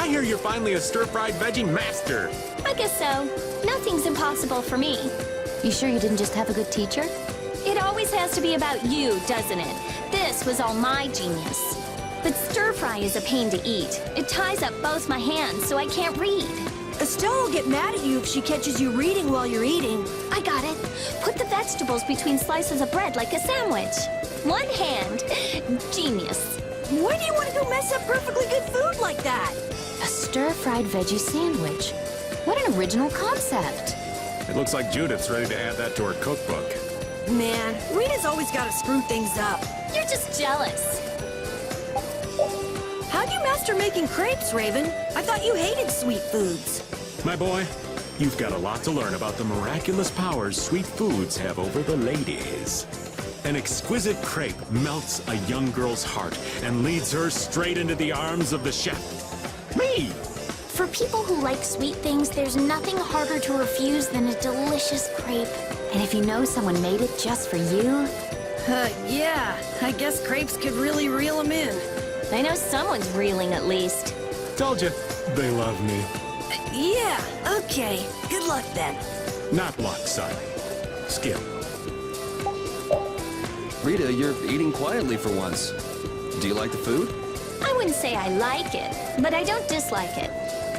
I hear you're finally a stir-fried veggie master. I guess so. Nothing's impossible for me. You sure you didn't just have a good teacher? It always has to be about you, doesn't it? This was all my genius. But stir-fry is a pain to eat. It ties up both my hands, so I can't read. Estelle will get mad at you if she catches you reading while you're eating. I got it. Put the vegetables between slices of bread like a sandwich. One hand. Genius. Why do you want to go mess up perfectly good food like that? A stir-fried veggie sandwich. What an original concept. It looks like Judith's ready to add that to her cookbook. Man, Rita's always got to screw things up. You're just jealous. How'd you master making crepes, Raven? I thought you hated sweet foods. My boy, you've got a lot to learn about the miraculous powers sweet foods have over the ladies. An exquisite crepe melts a young girl's heart and leads her straight into the arms of the chef. Me! For people who like sweet things, there's nothing harder to refuse than a delicious crepe. And if you know someone made it just for you... Yeah, I guess crepes could really reel them in. I know someone's reeling at least. Told you, they love me. Yeah, okay. Good luck then. Not luck, son. Skill. Rita, you're eating quietly for once. Do you like the food? I wouldn't say I like it, but I don't dislike it.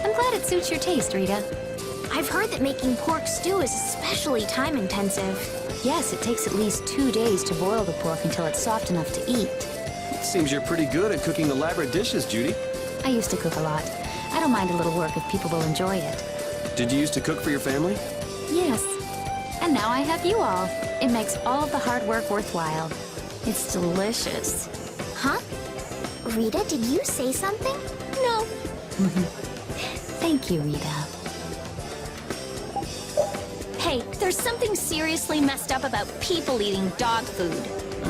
I'm glad it suits your taste, Rita. I've heard that making pork stew is especially time-intensive. Yes, it takes at least 2 days to boil the pork until it's soft enough to eat. Seems you're pretty good at cooking elaborate dishes, Judy. I used to cook a lot. I don't mind a little work if people will enjoy it. Did you used to cook for your family? Yes. And now I have you all. It makes all of the hard work worthwhile. It's delicious. Huh? Rita, did you say something? No. Thank you, Rita. Hey, there's something seriously messed up about people eating dog food.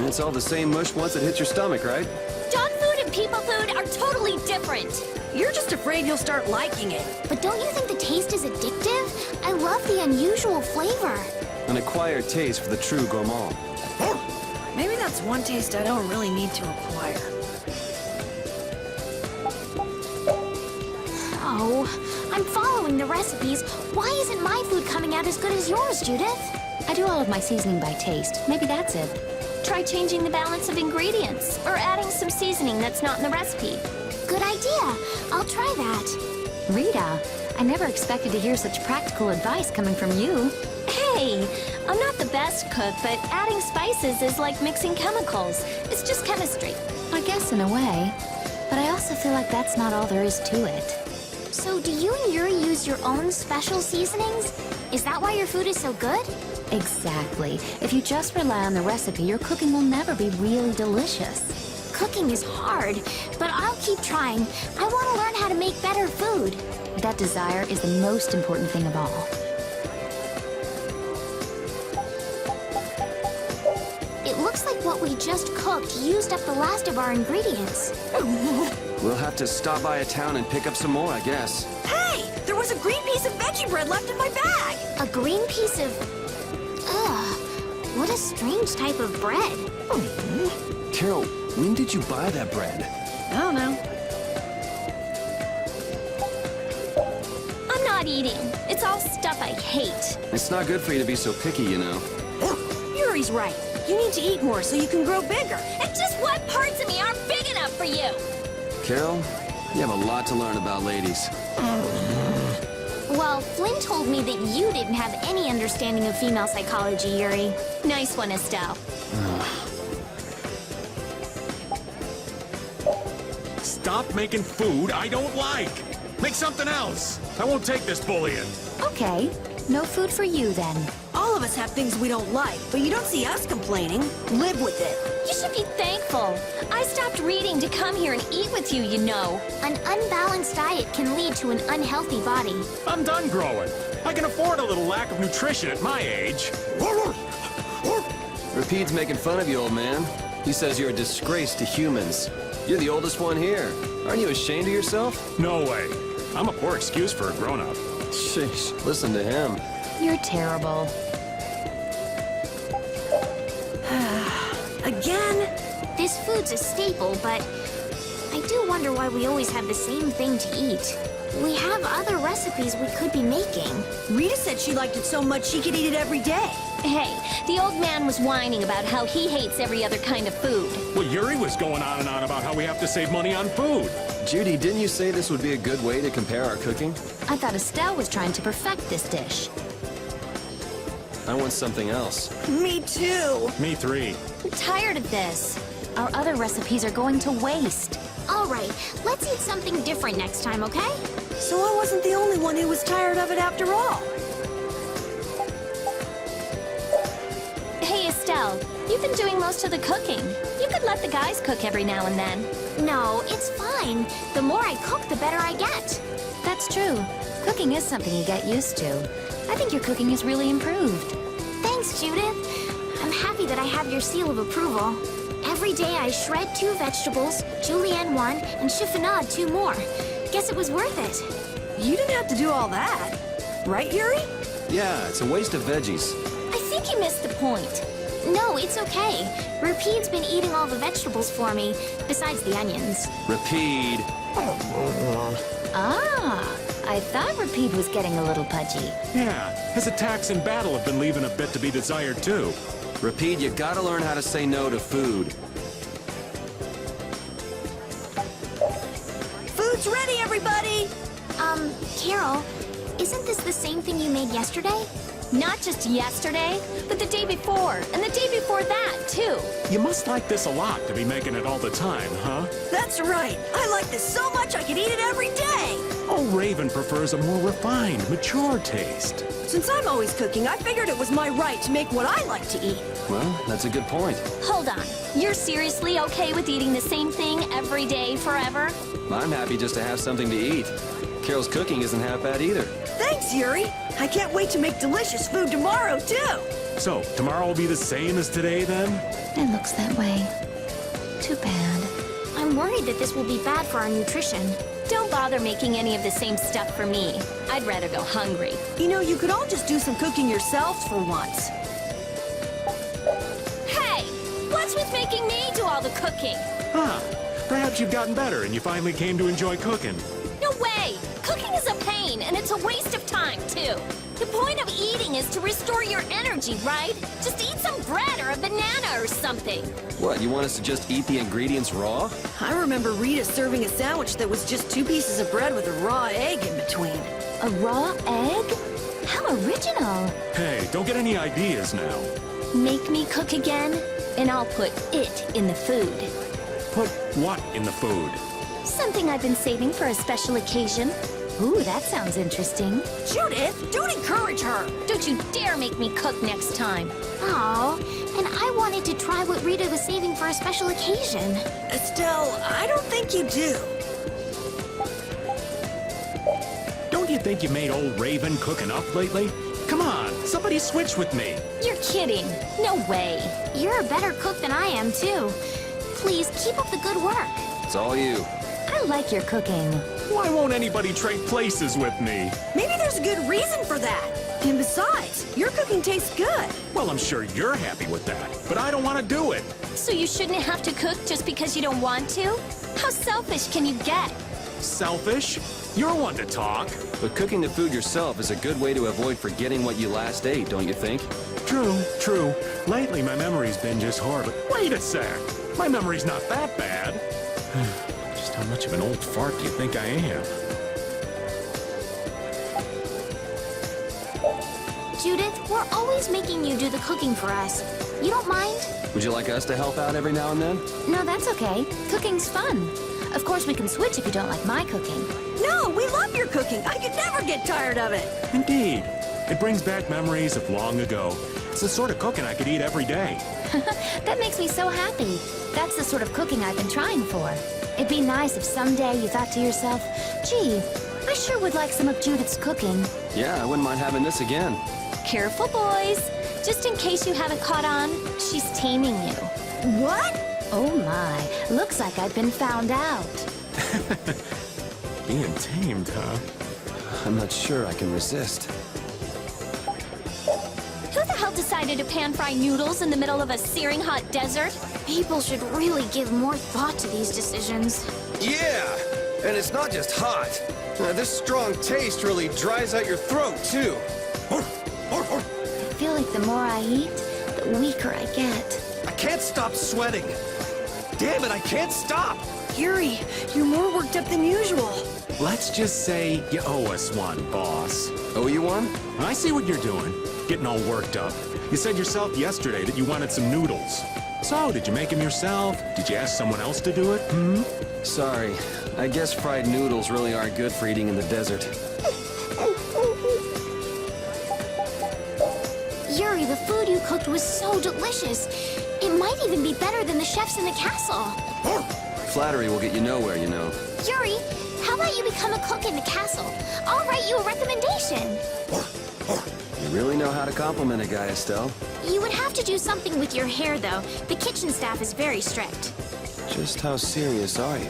It's all the same mush once it hits your stomach, right? Dog food and people food are totally different. You're just afraid you'll start liking it. But don't you think the taste is addictive? I love the unusual flavor. An acquired taste for the true gourmand. Maybe that's one taste I don't really need to acquire. Oh, I'm following the recipes. Why isn't my food coming out as good as yours, Judith? I do all of my seasoning by taste. Maybe that's it. Try changing the balance of ingredients, or adding some seasoning that's not in the recipe. Good idea. I'll try that. Rita, I never expected to hear such practical advice coming from you. Hey, I'm not the best cook, but adding spices is like mixing chemicals. It's just chemistry. I guess in a way. But I also feel like that's not all there is to it. So do you and Yuri use your own special seasonings? Is that why your food is so good? Exactly. If you just rely on the recipe, your cooking will never be really delicious. Cooking is hard, but I'll keep trying. I want to learn how to make better food. That desire is the most important thing of all. It looks like what we just cooked used up the last of our ingredients. We'll have to stop by a town and pick up some more, I guess. Hey! There was a green piece of veggie bread left in my bag! A green piece of... Ugh, what a strange type of bread. Carol, when did you buy that bread? I don't know. I'm not eating. It's all stuff I hate. It's not good for you to be so picky, you know. Yuri's right. You need to eat more so you can grow bigger. And just what parts of me aren't big enough for you? Carol, you have a lot to learn about ladies. Well, Flynn told me that you didn't have any understanding of female psychology, Yuri. Nice one, Estelle. Stop making food I don't like. Make something else. I won't take this bullying. Okay, no food for you then. All of us have things we don't like, but you don't see us complaining. Live with it. You should be thankful. I stopped reading to come here and eat with you, you know. An unbalanced diet can lead to an unhealthy body. I'm done growing. I can afford a little lack of nutrition at my age. Rapide's making fun of you, old man. He says you're a disgrace to humans. You're the oldest one here. Aren't you ashamed of yourself? No way. I'm a poor excuse for a grown-up. Sheesh, listen to him. You're terrible. Again? This food's a staple, but I do wonder why we always have the same thing to eat. We have other recipes we could be making. Rita said she liked it so much she could eat it every day. Hey, the old man was whining about how he hates every other kind of food. Well, Yuri was going on and on about how we have to save money on food. Judy, didn't you say this would be a good way to compare our cooking? I thought Estelle was trying to perfect this dish. I want something else. Me too. Me three. I'm tired of this. Our other recipes are going to waste. All right, let's eat something different next time, okay? So I wasn't the only one who was tired of it after all. Hey, Estelle, you've been doing most of the cooking. You could let the guys cook every now and then. No, it's fine. The more I cook, the better I get. That's true. Cooking is something you get used to. I think your cooking has really improved. Thanks, Judith. I'm happy that I have your seal of approval. Every day I shred 2 vegetables, julienne 1, and chiffonade 2 more. Guess it was worth it. You didn't have to do all that. Right, Yuri? Yeah, it's a waste of veggies. I think you missed the point. No, it's okay. Rapide's been eating all the vegetables for me, besides the onions. Rapide. Ah, I thought Rapide was getting a little pudgy. Yeah, his attacks in battle have been leaving a bit to be desired, too. Rapide, you gotta learn how to say no to food. Food's ready, everybody! Carol, isn't this the same thing you made yesterday? Not just yesterday, but the day before, and the day before that, too. You must like this a lot to be making it all the time, huh? That's right. I like this so much I could eat it every day. Oh, Raven prefers a more refined, mature taste. Since I'm always cooking, I figured it was my right to make what I like to eat. Well, that's a good point. Hold on. You're seriously okay with eating the same thing every day forever? I'm happy just to have something to eat. Carol's cooking isn't half bad either. Thanks, Yuri. I can't wait to make delicious food tomorrow, too. So, tomorrow will be the same as today, then? It looks that way. Too bad. I'm worried that this will be bad for our nutrition. Don't bother making any of the same stuff for me. I'd rather go hungry. You know, you could all just do some cooking yourselves for once. Hey! What's with making me do all the cooking? Huh. Perhaps you've gotten better and you finally came to enjoy cooking. No way! Cooking is a pain, and it's a waste of time, too. The point of eating is to restore your energy, right? Just eat some bread or a banana or something. What, you want us to just eat the ingredients raw? I remember Rita serving a sandwich that was just 2 pieces of bread with a raw egg in between. A raw egg? How original. Hey, don't get any ideas now. Make me cook again, and I'll put it in the food. Put what in the food? Something I've been saving for a special occasion. Ooh, that sounds interesting. Judith, don't encourage her. Don't you dare make me cook next time. Oh, and I wanted to try what Rita was saving for a special occasion. Estelle, I don't think you do. Don't you think you made old Raven cook enough lately? Come on, somebody switch with me. You're kidding. No way. You're a better cook than I am, too. Please, keep up the good work. It's all you. I like your cooking. Why won't anybody trade places with me? Maybe there's a good reason for that. And besides, your cooking tastes good. Well, I'm sure you're happy with that, but I don't want to do it. So you shouldn't have to cook just because you don't want to? How selfish can you get? Selfish? You're one to talk. But cooking the food yourself is a good way to avoid forgetting what you last ate, don't you think? True, true. Lately, my memory's been just horrible. Wait a sec. My memory's not that bad. Just how much of an old fart do you think I am? Judith, we're always making you do the cooking for us. You don't mind? Would you like us to help out every now and then? No, that's okay. Cooking's fun. Of course, we can switch if you don't like my cooking. No, we love your cooking. I could never get tired of it. Indeed. It brings back memories of long ago. It's the sort of cooking I could eat every day. That makes me so happy. That's the sort of cooking I've been trying for. It'd be nice if someday you thought to yourself, gee, I sure would like some of Judith's cooking. Yeah, I wouldn't mind having this again. Careful, boys. Just in case you haven't caught on, she's taming you. What? Oh my, looks like I've been found out. Being tamed, huh? I'm not sure I can resist. Who the hell decided to pan-fry noodles in the middle of a searing hot desert? People should really give more thought to these decisions. Yeah! And it's not just hot. This strong taste really dries out your throat, too. I feel like the more I eat, the weaker I get. I can't stop sweating. Damn it, I can't stop! Yuri, you're more worked up than usual. Let's just say you owe us one, boss. Oh, you won? I see what you're doing, getting all worked up. You said yourself yesterday that you wanted some noodles. So, did you make them yourself? Did you ask someone else to do it? Sorry. I guess fried noodles really aren't good for eating in the desert. Yuri, the food you cooked was so delicious. It might even be better than the chefs in the castle. Flattery will get you nowhere, you know. Yuri, how about you become a cook in the castle? I'll write you a recommendation. You really know how to compliment a guy, Estelle. You would have to do something with your hair, though. The kitchen staff is very strict. Just how serious are you?